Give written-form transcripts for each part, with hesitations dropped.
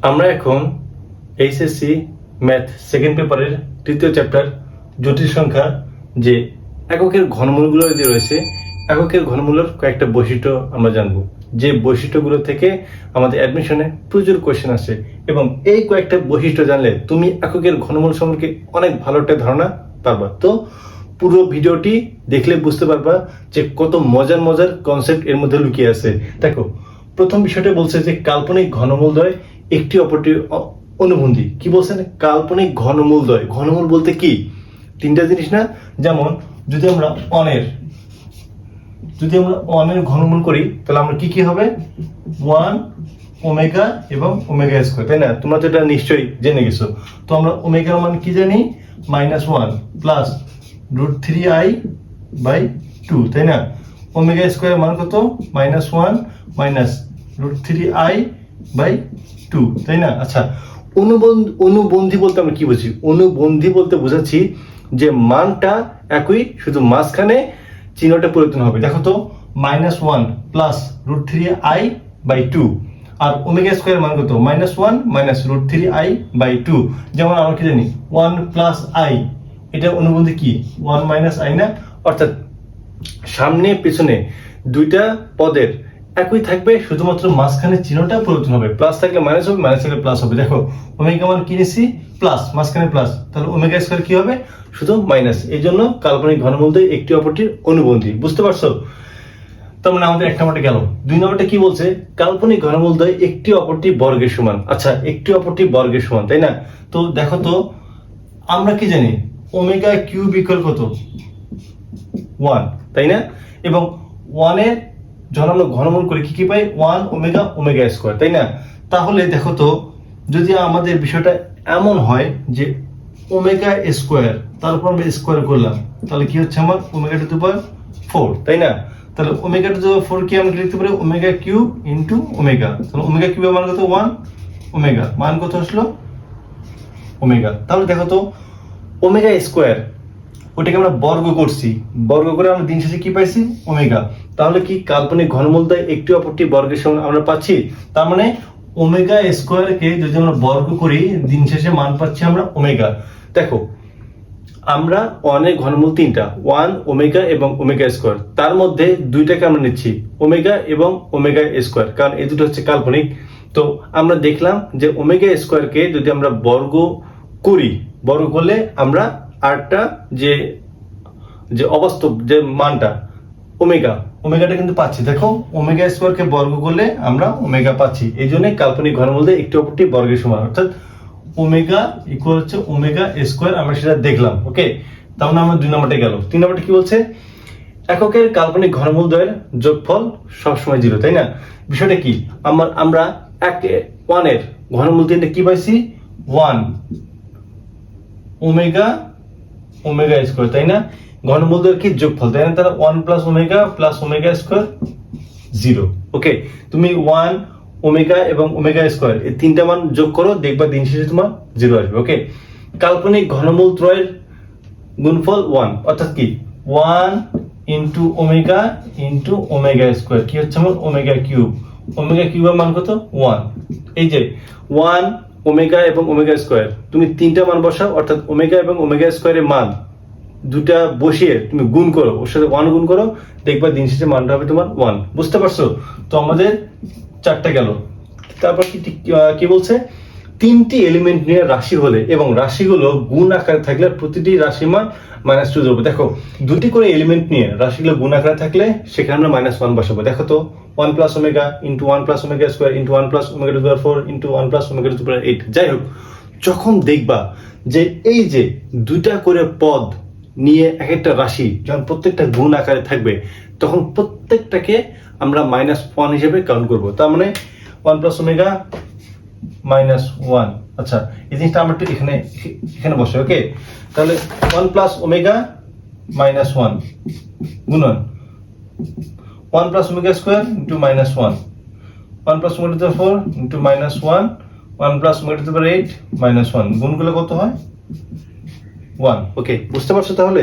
আমরা এখন HSC math second পেপারের তৃতীয় চ্যাপ্টার জটিল সংখ্যা যে এককের ঘনমূলগুলো যে রয়েছে এককের ঘনমূলের কয়েকটা বৈশিষ্ট্য আমরা জানবো, যে বৈশিষ্ট্যগুলো থেকে আমাদের অ্যাডমিশনে প্রচুর কোয়েশ্চেন আসে এবং এই কয়েকটা বৈশিষ্ট্য জানলে তুমি এককের ঘনমূল সম্পর্কে অনেক ভালো একটা ধারণা পারবা। তো পুরো ভিডিওটি দেখলে বুঝতে পারবা যে কত মজার মজার কনসেপ্ট এর মধ্যে লুকিয়ে আছে। দেখো, প্রথম বিষয়টা বলছে যে কাল্পনিক ঘনমূলদ্বয় একটি অপরটির অনুবন্ধী। কি বলছেন? কাল্পনিক ঘনমূলদ্বয়। ঘনমূল বলতে কি? তিনটা জিনিস না? যেমন যদি আমরা অনের ঘনমূল করি তাহলে আমরা কি হবে? 1 ওমেগা এবং ওমেগা স্কয়ার, তাই না? তোমরা তো এটা নিশ্চয়ই জেনে গেছো। তো আমরা ওমেগার মান কি জানি? -1 প্লাস √3i/2, তাই না? ওমেগা স্কয়ার মান কত? -1 মাইনাস √3i/2, তাই না? আচ্ছা, অনুবন্ধী বলতে আমরা কি বুঝি? অনুবন্ধী বলতে বোঝাচ্ছি যে মানটা একই, শুধু মাঝখানে চিহ্নটা পরিবর্তন হবে। দেখো তো, -1 প্লাস √3i/2 আর ওমেগা স্কয়ার মান কত? -1 মাইনাস √3i/2। যেমন আমরা কি জানি 1 প্লাস i, এটা অনুবন্ধী কি? 1 মাইনাস i না? অর্থাৎ সামনে পেছনে দুইটা পদের একই থাকবে, শুধুমাত্র মাঝখানে চিহ্নটা পরিবর্তন হবে। প্লাস থাকলে মাইনাস হবে, মাইনাস থাকলে প্লাস হবে। দেখো, ওমেগা মান কি নিয়েছি? প্লাস, মাঝখানে প্লাস, তাহলে ওমেগা স্কয়ার কি হবে? শুধু মাইনাস। এই জন্য কাল্পনিক ঘনমূলদ্বয় একটি অপরটির অনুবন্ধী। বুঝতে পারছো? তার মানে আমাদের এক নম্বরটা গেল। দুই নম্বরটা কি বলছে? কাল্পনিক ঘনমূলদ্বয় একটি অপরটি বর্গের সমান। আচ্ছা, একটি অপরটি বর্গের সমান, তাই না? তো দেখো তো, আমরা কি জানি? ওমেগা কিউব ইকুয়াল কত? 1, তাই না? এবং 1 এর যখন আমরা ঘনমূল করি কি পাই? 1 ওমেগা ওমেগা স্কয়ার, তাই না? তাহলে দেখো তো, যদি আমাদের বিষয়টা এমন হয় যে ওমেগা স্কয়ার, তারপর আমরা স্কয়ার করলাম, তাহলে কি হচ্ছে? আমার ওমেগা টু দি পাওয়ার 4, তাই না? তাহলে ওমেগা টু দি পাওয়ার 4 কি আমরা লিখতে পারি? Omega cube into omega. তাহলে ওমেগা কিউবের মান কত? 1, ওমেগা মান কত আসলো? ওমেগা। তাহলে দেখো তো, ওমেগা স্কয়ার ওটাকে আমরা বর্গ করছি, বর্গ করে আমরা দিন শেষে কি পাইছি? ওমেগা। তাহলে কি কাল্পনিক ঘনমূলদ্বয় একটি অপরটি বর্গের সমান আমরা পাচ্ছি? তার মানে ওমেগা স্কয়ারকে যদি আমরা বর্গ করি, দিন শেষে মান পাচ্ছি আমরা ওমেগা। দেখো, আমরা 1 এর ঘনমূল তিনটা, 1 ওমেগা এবং ওমেগা স্কয়ার। তার মধ্যে দুইটাকে আমরা নিচ্ছি, ওমেগা এবং ওমেগা স্কয়ার, কারণ এই দুটো হচ্ছে কাল্পনিক। তো আমরা দেখলাম যে ওমেগা স্কয়ারকে যদি আমরা বর্গ করি, বর্গ করলে আমরা আরটা যে অবাস্তব যে মানটা ওমেগাটা কিন্তু পাচ্ছি। দেখো, ওমেগা স্কয়ারকে বর্গ করলে আমরা ওমেগা পাচ্ছি। এই জন্য কাল্পনিক ঘনমূলদ্বয় একটি অপরটি বর্গের সমান, অর্থাৎ ওমেগা ইকুয়াল হচ্ছে ওমেগা স্কয়ার। আমরা সেটা দেখলাম। ওকে, তাহলে আমরা 2 নম্বরটা গেল। 3 নম্বরটা কি বলছে? এককের কাল্পনিক ঘনমূলদ্বয়ের যোগফল সবসময় 0, তাই না? বিষয়টা কি? আমরা 1 এর ঘনমূল তিনটা কি পাইছি? 1 ওমেগা ওমেগা স্কয়ার, তাই না? ঘনমূলদ্বয়ের কি যোগফল, তাই না? তাহলে 1 প্লাস ওমেগা স্কয়ার 0। ওকে, তুমি 1 ওমেগা এবং ওমেগা স্কয়ার এই তিনটা মান যোগ করো, দেখবা দিন শেষে তোমার 0 আসবে। ওকে, কাল্পনিক ঘনমূল ত্রয়ের গুণফল 1, অর্থাৎ কি? 1 ইনটু ওমেগা স্কয়ার কি হচ্ছে? আমার ওমেগা কিউব। ওমেগা কিউবের মান কত? 1। এই যে 1 ওমেগা এবং ওমেগা স্কয়ার, তুমি তিনটা মান বসাও, অর্থাৎ ওমেগা এবং ওমেগা স্কয়ারের মান দুটা বসিয়ে তুমি গুণ করো, ওর সাথে 1 গুণ করো, দেখবা দিন শেষে মানটা হবে তোমার 1। বুঝতে পারছো? তো আমাদের 4টা গেল। তারপর কি বলছে? 3টি এলিমেন্ট নিয়ে রাশি হলে এবং রাশিগুলো গুণ আকারে থাকলে প্রতিটি রাশির মান -2 দেবো। দেখো, 2টি করে এলিমেন্ট নিয়ে রাশিগুলো গুণ আকারে থাকলে সেখানে আমরা -1 বসাবো। দেখো তো, 1 plus omega into 1 plus omega square into 1 plus omega to the power 4 into 1 plus omega to the power 8। যাই হোক, যখন দেখবা যে এই যে 2টা করে পদ নিয়ে এক একটা রাশি যখন প্রত্যেকটা গুণ আকারে থাকবে, তখন প্রত্যেকটাকে আমরা -1 হিসেবে কাউন্ট করব। তার মানে 1 প্লাস ওমেগা -1। আচ্ছা, এই জিনিসটা আমরা একটু এখানে বসে। ওকে, তাহলে 1 প্লাস ওমেগা -1 গুণন 1 plus omega square into -1, 1 plus omega to the power 4 into -1, 1 plus omega to the power 8 -1। গুণগুলো কত হয়? 1। ওকে, বুঝতে পারছো? তাহলে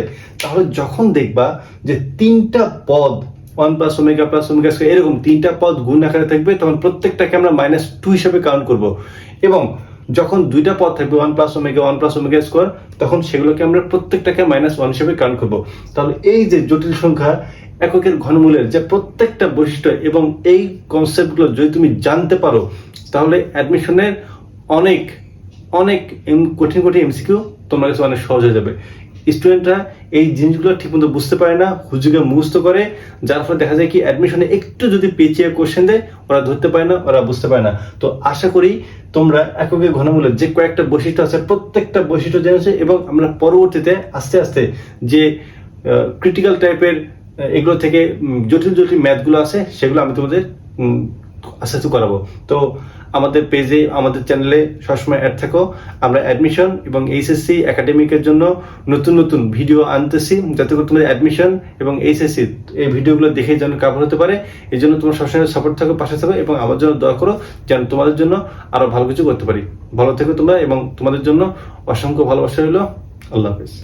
যখন দেখবা যে তিনটা পদ 1 প্লাস ওমেগা স্কয়ার এরকম তিনটা পদ গুণ আকারে থাকবে, তখন প্রত্যেকটাকে আমরা -2 হিসেবে কাউন্ট করব। এবং যখন দুইটা পদ থাকবে 1+ω স্কোয়ার, তখন সেগুলোকে আমরা প্রত্যেকটাকে -1 হিসেবে কাউন্ট করবো। তাহলে এই যে জটিল সংখ্যা এককের ঘনমূলের যে প্রত্যেকটা বৈশিষ্ট্য এবং এই কনসেপ্টগুলো যদি তুমি জানতে পারো, তাহলে অ্যাডমিশনের অনেক অনেক কঠিন কঠিন এমসিকিউ তোমার কাছে অনেক সহজ হয়ে যাবে। স্টুডেন্টরা এই জিনিসগুলো ঠিকমতো বুঝতে পারে না, হুজুগে মুখস্থ করে, যার ফলে দেখা যায় কি অ্যাডমিশনে একটু যদি পেঁচিয়ে কোশ্চেন দেয় ওরা ধরতে পারে না, ওরা বুঝতে পারে না। তো আশা করি তোমরা এককের ঘনমূলের যে কয়েকটা বৈশিষ্ট্য আছে প্রত্যেকটা বৈশিষ্ট্য জেনেছো, এবং আমরা পরবর্তীতে আস্তে আস্তে যে ক্রিটিক্যাল টাইপের এগুলো থেকে জটিল জটিল ম্যাথগুলো আছে সেগুলো আমি তোমাদের আস্তে আস্তে করাবো। তো আমাদের পেজে, আমাদের চ্যানেলে সবসময় অ্যাড থাকো। আমরা অ্যাডমিশন এবং এইচএসসি একাডেমিকের জন্য নতুন নতুন ভিডিও আনতেছি, যাতে করে তোমাদের অ্যাডমিশন এবং এইচএসসি এই ভিডিওগুলো দেখে যেন কাভার হতে পারে। এই জন্য তোমার সবসময় সাপোর্ট থাকো, পাশে থাকো, এবং আমার জন্য দোয়া করো যেন তোমাদের জন্য আরো ভালো কিছু করতে পারি। ভালো থেকো তোমরা, এবং তোমাদের জন্য অসংখ্য ভালোবাসা রইল। আল্লাহ হাফেজ।